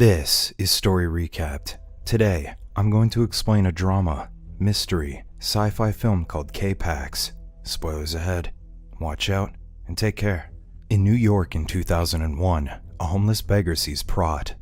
This is Story Recapped. Today, I'm going to explain a drama, mystery, sci-fi film called K-PAX. Spoilers ahead. Watch out and take care. In New York in 2001, a homeless beggar sees Prot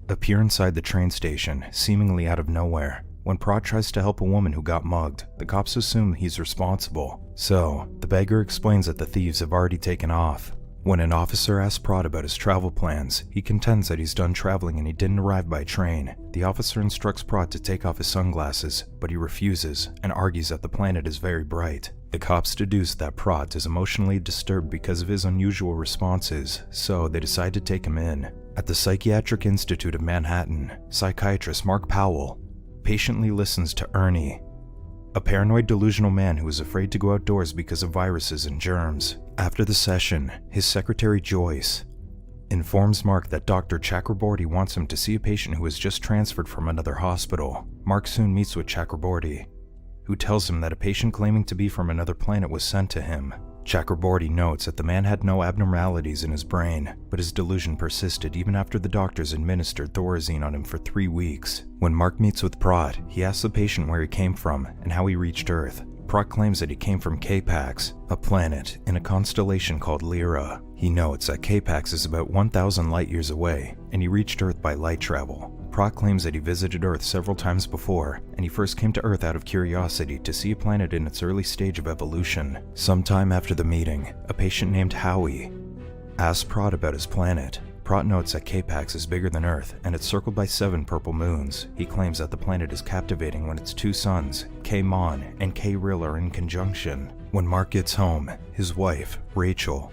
appear inside the train station, seemingly out of nowhere. When Prot tries to help a woman who got mugged, the cops assume he's responsible. So, the beggar explains that the thieves have already taken off. When an officer asks Prot about his travel plans, he contends that he's done traveling and he didn't arrive by train. The officer instructs Prot to take off his sunglasses, but he refuses and argues that the planet is very bright. The cops deduce that Prot is emotionally disturbed because of his unusual responses, so they decide to take him in. At the Psychiatric Institute of Manhattan, psychiatrist Mark Powell patiently listens to Ernie, a paranoid delusional man who is afraid to go outdoors because of viruses and germs. After the session, his secretary Joyce informs Mark that Dr. Chakraborty wants him to see a patient who was just transferred from another hospital. Mark soon meets with Chakraborty, who tells him that a patient claiming to be from another planet was sent to him. Chakraborty notes that the man had no abnormalities in his brain, but his delusion persisted even after the doctors administered Thorazine on him for 3 weeks. When Mark meets with Prot, he asks the patient where he came from and how he reached Earth. Prot claims that he came from K-PAX, a planet in a constellation called Lyra. He notes that K-PAX is about 1,000 light years away, and he reached Earth by light travel. Prot claims that he visited Earth several times before, and he first came to Earth out of curiosity to see a planet in its early stage of evolution. Sometime after the meeting, a patient named Howie asks Prot about his planet. Prot notes that K-PAX is bigger than Earth, and it's circled by 7 purple moons. He claims that the planet is captivating when its 2 suns, K-Mon and K-Ril, are in conjunction. When Mark gets home, his wife, Rachel,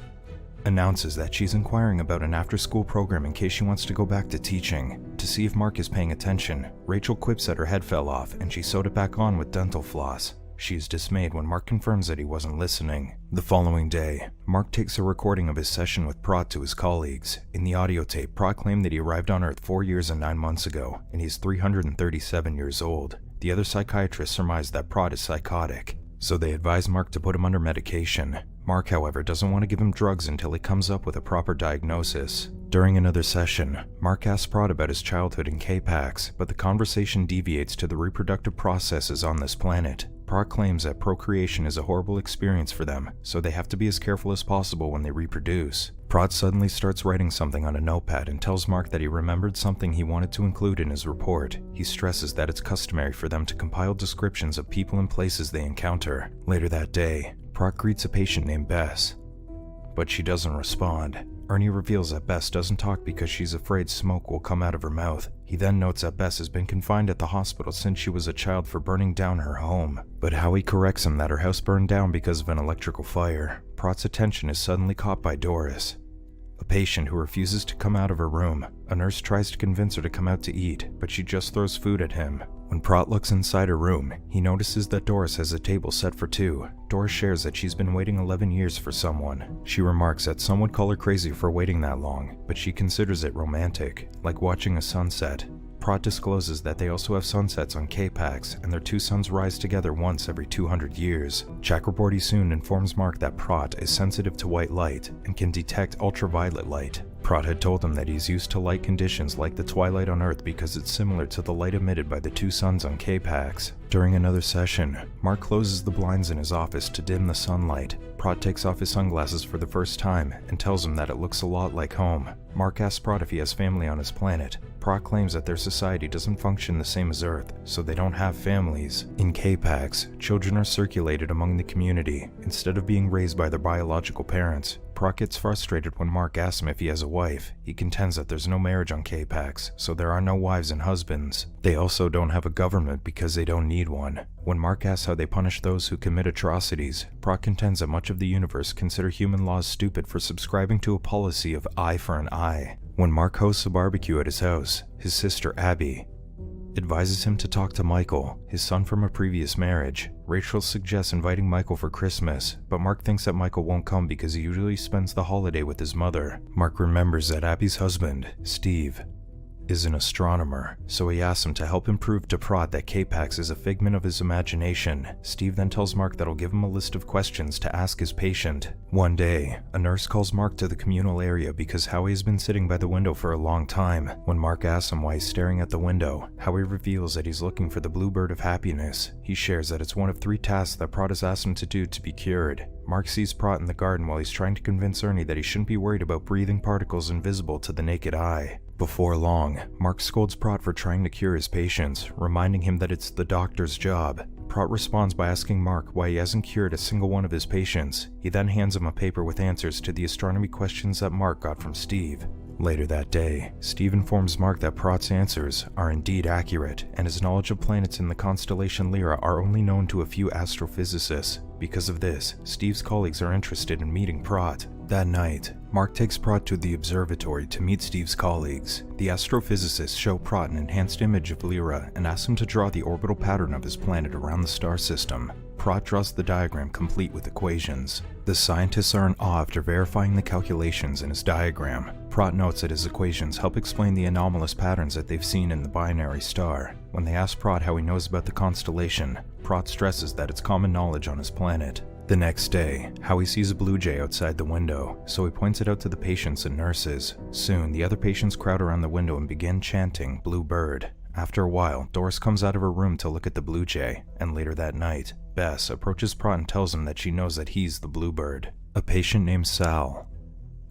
announces that she's inquiring about an after-school program in case she wants to go back to teaching. To see if Mark is paying attention, Rachel quips that her head fell off and she sewed it back on with dental floss. She is dismayed when Mark confirms that he wasn't listening. The following day, Mark takes a recording of his session with Prot to his colleagues. In the audio tape, Prot claimed that he arrived on Earth 4 years and 9 months ago, and he's 337 years old. The other psychiatrists surmise that Prot is psychotic, so they advise Mark to put him under medication. Mark, however, doesn't want to give him drugs until he comes up with a proper diagnosis. During another session, Mark asks Prot about his childhood in K-PAX, but the conversation deviates to the reproductive processes on this planet. Prot claims that procreation is a horrible experience for them, so they have to be as careful as possible when they reproduce. Prot suddenly starts writing something on a notepad and tells Mark that he remembered something he wanted to include in his report. He stresses that it's customary for them to compile descriptions of people and places they encounter. Later that day, Prot greets a patient named Bess, but she doesn't respond. Ernie reveals that Bess doesn't talk because she's afraid smoke will come out of her mouth. He then notes that Bess has been confined at the hospital since she was a child for burning down her home. But Howie corrects him that her house burned down because of an electrical fire. Prot's attention is suddenly caught by Doris, a patient who refuses to come out of her room. A nurse tries to convince her to come out to eat, but she just throws food at him. When Prot looks inside her room, he notices that Doris has a table set for 2. Doris shares that she's been waiting 11 years for someone. She remarks that some would call her crazy for waiting that long, but she considers it romantic, like watching a sunset. Prot discloses that they also have sunsets on K-PAX, and their 2 suns rise together once every 200 years. Chakraborty soon informs Mark that Prot is sensitive to white light and can detect ultraviolet light. Prot had told him that he's used to light conditions like the twilight on Earth because it's similar to the light emitted by the 2 suns on K-PAX. During another session, Mark closes the blinds in his office to dim the sunlight. Prot takes off his sunglasses for the first time and tells him that it looks a lot like home. Mark asks Prot if he has family on his planet. Prot claims that their society doesn't function the same as Earth, so they don't have families. In K-PAX, children are circulated among the community instead of being raised by their biological parents. Prot gets frustrated when Mark asks him if he has a wife. He contends that there's no marriage on K-PAX, so there are no wives and husbands. They also don't have a government because they don't need one. When Mark asks how they punish those who commit atrocities, Prot contends that much of the universe consider human laws stupid for subscribing to a policy of eye for an eye. When Mark hosts a barbecue at his house, his sister Abby advises him to talk to Michael, his son from a previous marriage. Rachel suggests inviting Michael for Christmas, but Mark thinks that Michael won't come because he usually spends the holiday with his mother. Mark remembers that Abby's husband, Steve, is an astronomer, so he asks him to help him prove to Prot that K-PAX is a figment of his imagination. Steve then tells Mark that he'll give him a list of questions to ask his patient. One day, a nurse calls Mark to the communal area because Howie has been sitting by the window for a long time. When Mark asks him why he's staring at the window, Howie reveals that he's looking for the blue bird of happiness. He shares that it's one of 3 tasks that Prot has asked him to do to be cured. Mark sees Prot in the garden while he's trying to convince Ernie that he shouldn't be worried about breathing particles invisible to the naked eye. Before long, Mark scolds Prot for trying to cure his patients, reminding him that it's the doctor's job. Prot responds by asking Mark why he hasn't cured a single one of his patients. He then hands him a paper with answers to the astronomy questions that Mark got from Steve. Later that day, Steve informs Mark that Prot's answers are indeed accurate, and his knowledge of planets in the constellation Lyra are only known to a few astrophysicists. Because of this, Steve's colleagues are interested in meeting Prot. That night, Mark takes Prot to the observatory to meet Steve's colleagues. The astrophysicists show Prot an enhanced image of Lyra and ask him to draw the orbital pattern of his planet around the star system. Prot draws the diagram complete with equations. The scientists are in awe after verifying the calculations in his diagram. Prot notes that his equations help explain the anomalous patterns that they've seen in the binary star. When they ask Prot how he knows about the constellation, Prot stresses that it's common knowledge on his planet. The next day, Howie sees a blue jay outside the window, so he points it out to the patients and nurses. Soon, the other patients crowd around the window and begin chanting "Blue Bird." After a while, Doris comes out of her room to look at the blue jay, and later that night, Bess approaches Prot and tells him that she knows that he's the bluebird. A patient named Sal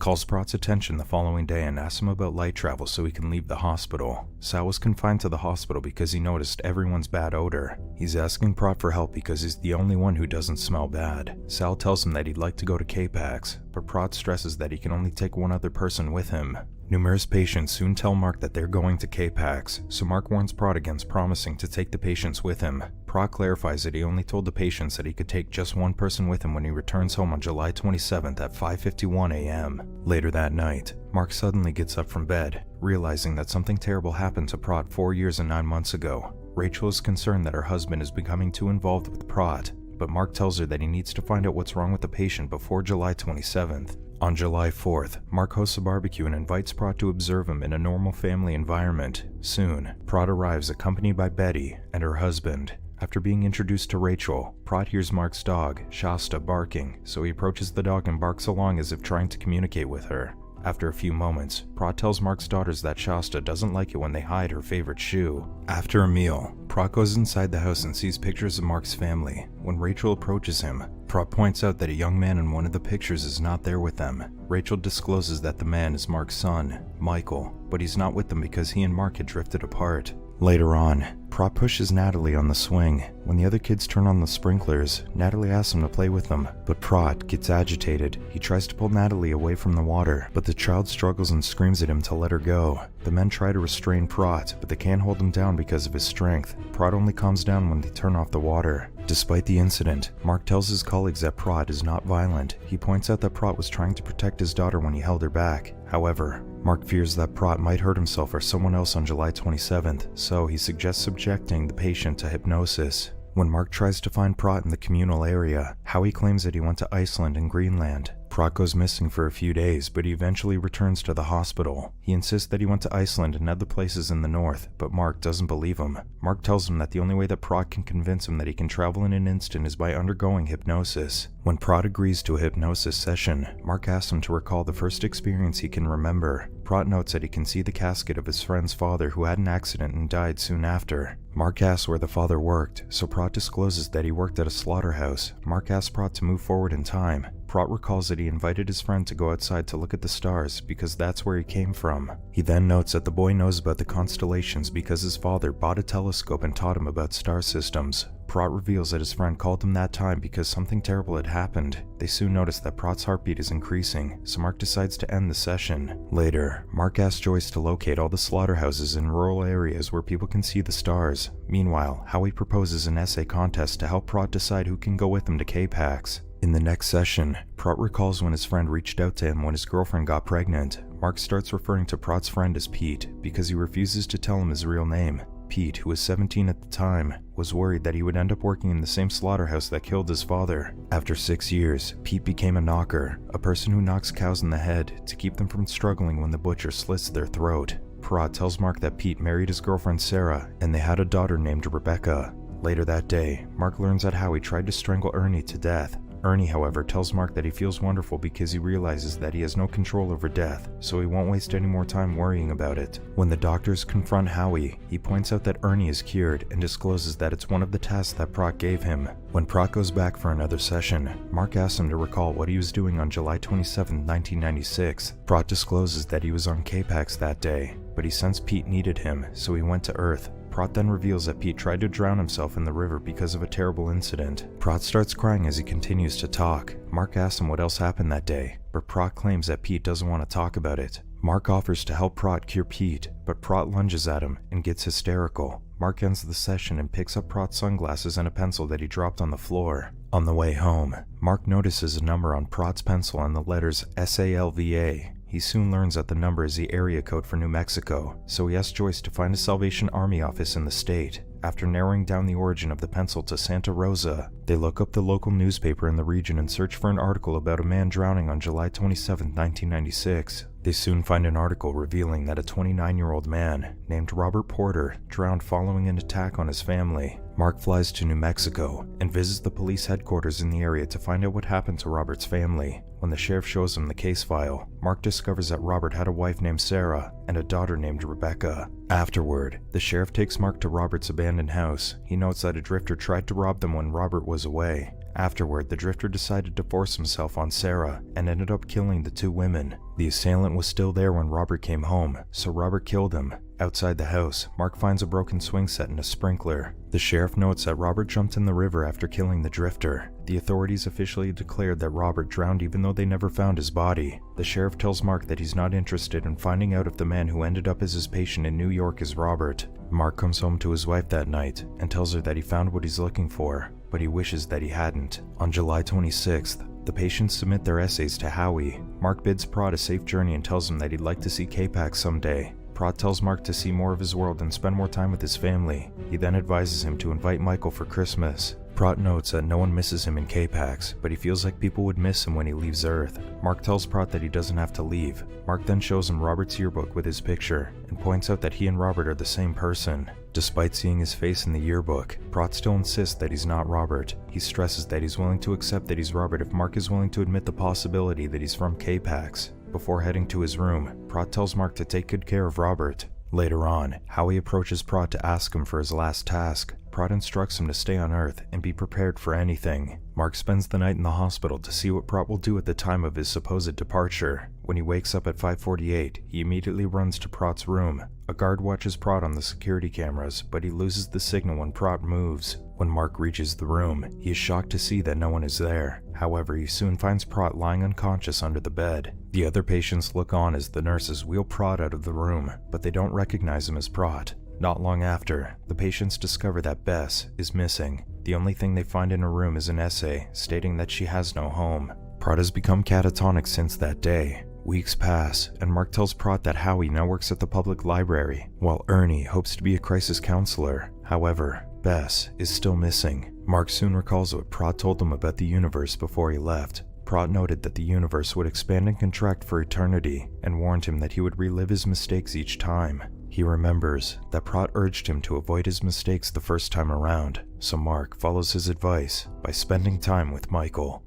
calls Prot's attention the following day and asks him about light travel so he can leave the hospital. Sal was confined to the hospital because he noticed everyone's bad odor. He's asking Prot for help because he's the only one who doesn't smell bad. Sal tells him that he'd like to go to K-PAX, but Prot stresses that he can only take one other person with him. Numerous patients soon tell Mark that they're going to K-PAX, so Mark warns Prot against promising to take the patients with him. Prot clarifies that he only told the patients that he could take just one person with him when he returns home on July 27th at 5:51 a.m. Later that night, Mark suddenly gets up from bed, realizing that something terrible happened to Prot 4 years and 9 months ago. Rachel is concerned that her husband is becoming too involved with Prot, but Mark tells her that he needs to find out what's wrong with the patient before July 27th. On July 4th, Mark hosts a barbecue and invites Prot to observe him in a normal family environment. Soon, Prot arrives accompanied by Betty and her husband. After being introduced to Rachel, Prot hears Mark's dog, Shasta, barking, so he approaches the dog and barks along as if trying to communicate with her. After a few moments, Prot tells Mark's daughters that Shasta doesn't like it when they hide her favorite shoe. After a meal, Prot goes inside the house and sees pictures of Mark's family. When Rachel approaches him, Prot points out that a young man in one of the pictures is not there with them. Rachel discloses that the man is Mark's son, Michael, but he's not with them because he and Mark had drifted apart. Later on, Prot pushes Natalie on the swing. When the other kids turn on the sprinklers, Natalie asks him to play with them, but Prot gets agitated. He tries to pull Natalie away from the water, but the child struggles and screams at him to let her go. The men try to restrain Prot, but they can't hold him down because of his strength. Prot only calms down when they turn off the water. Despite the incident, Mark tells his colleagues that Prot is not violent. He points out that Prot was trying to protect his daughter when he held her back. However, Mark fears that Prot might hurt himself or someone else on July 27th, so he suggests subjecting the patient to hypnosis. When Mark tries to find Prot in the communal area, Howie claims that he went to Iceland and Greenland. Prot goes missing for a few days, but he eventually returns to the hospital. He insists that he went to Iceland and other places in the north, but Mark doesn't believe him. Mark tells him that the only way that Prot can convince him that he can travel in an instant is by undergoing hypnosis. When Prot agrees to a hypnosis session, Mark asks him to recall the first experience he can remember. Prot notes that he can see the casket of his friend's father who had an accident and died soon after. Mark asks where the father worked, so Prot discloses that he worked at a slaughterhouse. Mark asks Prot to move forward in time. Prot recalls that he invited his friend to go outside to look at the stars because that's where he came from. He then notes that the boy knows about the constellations because his father bought a telescope and taught him about star systems. Prot reveals that his friend called him that time because something terrible had happened. They soon notice that Prot's heartbeat is increasing, so Mark decides to end the session. Later, Mark asks Joyce to locate all the slaughterhouses in rural areas where people can see the stars. Meanwhile, Howie proposes an essay contest to help Prot decide who can go with him to K-PAX. In the next session, Prot recalls when his friend reached out to him when his girlfriend got pregnant. Mark starts referring to Prot's friend as Pete because he refuses to tell him his real name. Pete, who was 17 at the time, was worried that he would end up working in the same slaughterhouse that killed his father. After 6 years, Pete became a knocker, a person who knocks cows in the head to keep them from struggling when the butcher slits their throat. Prot tells Mark that Pete married his girlfriend Sarah and they had a daughter named Rebecca. Later that day, Mark learns that Howie tried to strangle Ernie to death. Ernie, however, tells Mark that he feels wonderful because he realizes that he has no control over death, so he won't waste any more time worrying about it. When the doctors confront Howie, he points out that Ernie is cured and discloses that it's one of the tasks that Prot gave him. When Prot goes back for another session, Mark asks him to recall what he was doing on July 27, 1996. Prot discloses that he was on K-PAX that day, but he sensed Pete needed him, so he went to Earth. Prot then reveals that Pete tried to drown himself in the river because of a terrible incident. Prot starts crying as he continues to talk. Mark asks him what else happened that day, but Prot claims that Pete doesn't want to talk about it. Mark offers to help Prot cure Pete, but Prot lunges at him and gets hysterical. Mark ends the session and picks up Prot's sunglasses and a pencil that he dropped on the floor. On the way home, Mark notices a number on Prot's pencil and the letters SALVA. He soon learns that the number is the area code for New Mexico, so he asks Joyce to find a Salvation Army office in the state. After narrowing down the origin of the pencil to Santa Rosa, they look up the local newspaper in the region and search for an article about a man drowning on July 27, 1996. They soon find an article revealing that a 29-year-old man named Robert Porter drowned following an attack on his family. Mark flies to New Mexico and visits the police headquarters in the area to find out what happened to Robert's family. When the sheriff shows him the case file, Mark discovers that Robert had a wife named Sarah and a daughter named Rebecca. Afterward, the sheriff takes Mark to Robert's abandoned house. He notes that a drifter tried to rob them when Robert was away. Afterward, the drifter decided to force himself on Sarah and ended up killing the two women. The assailant was still there when Robert came home, so Robert killed him. Outside the house, Mark finds a broken swing set and a sprinkler. The sheriff notes that Robert jumped in the river after killing the drifter. The authorities officially declared that Robert drowned even though they never found his body. The sheriff tells Mark that he's not interested in finding out if the man who ended up as his patient in New York is Robert. Mark comes home to his wife that night and tells her that he found what he's looking for, but he wishes that he hadn't. On July 26th, the patients submit their essays to Howie. Mark bids Prot a safe journey and tells him that he'd like to see K-PAX someday. Prot tells Mark to see more of his world and spend more time with his family. He then advises him to invite Michael for Christmas. Prot notes that no one misses him in K-PAX, but he feels like people would miss him when he leaves Earth. Mark tells Prot that he doesn't have to leave. Mark then shows him Robert's yearbook with his picture, and points out that he and Robert are the same person. Despite seeing his face in the yearbook, Prot still insists that he's not Robert. He stresses that he's willing to accept that he's Robert if Mark is willing to admit the possibility that he's from K-PAX. Before heading to his room, Prot tells Mark to take good care of Robert. Later on, Howie approaches Prot to ask him for his last task. Prot instructs him to stay on Earth and be prepared for anything. Mark spends the night in the hospital to see what Prot will do at the time of his supposed departure. When he wakes up at 5:48, he immediately runs to Prot's room. A guard watches Prot on the security cameras, but he loses the signal when Prot moves. When Mark reaches the room, he is shocked to see that no one is there. However, he soon finds Prot lying unconscious under the bed. The other patients look on as the nurses wheel Prot out of the room, but they don't recognize him as Prot. Not long after, the patients discover that Bess is missing. The only thing they find in her room is an essay stating that she has no home. Prot has become catatonic since that day. Weeks pass, and Mark tells Prot that Howie now works at the public library, while Ernie hopes to be a crisis counselor. However, Bess is still missing. Mark soon recalls what Prot told him about the universe before he left. Prot noted that the universe would expand and contract for eternity, and warned him that he would relive his mistakes each time. He remembers that Prot urged him to avoid his mistakes the first time around, so Mark follows his advice by spending time with Michael.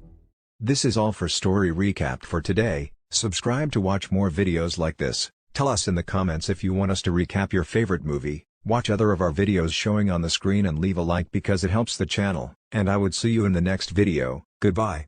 This is all for Story Recap for today. Subscribe to watch more videos like this. Tell us in the comments if you want us to recap your favorite movie. Watch other of our videos showing on the screen and leave a like because it helps the channel. And I would see you in the next video. Goodbye.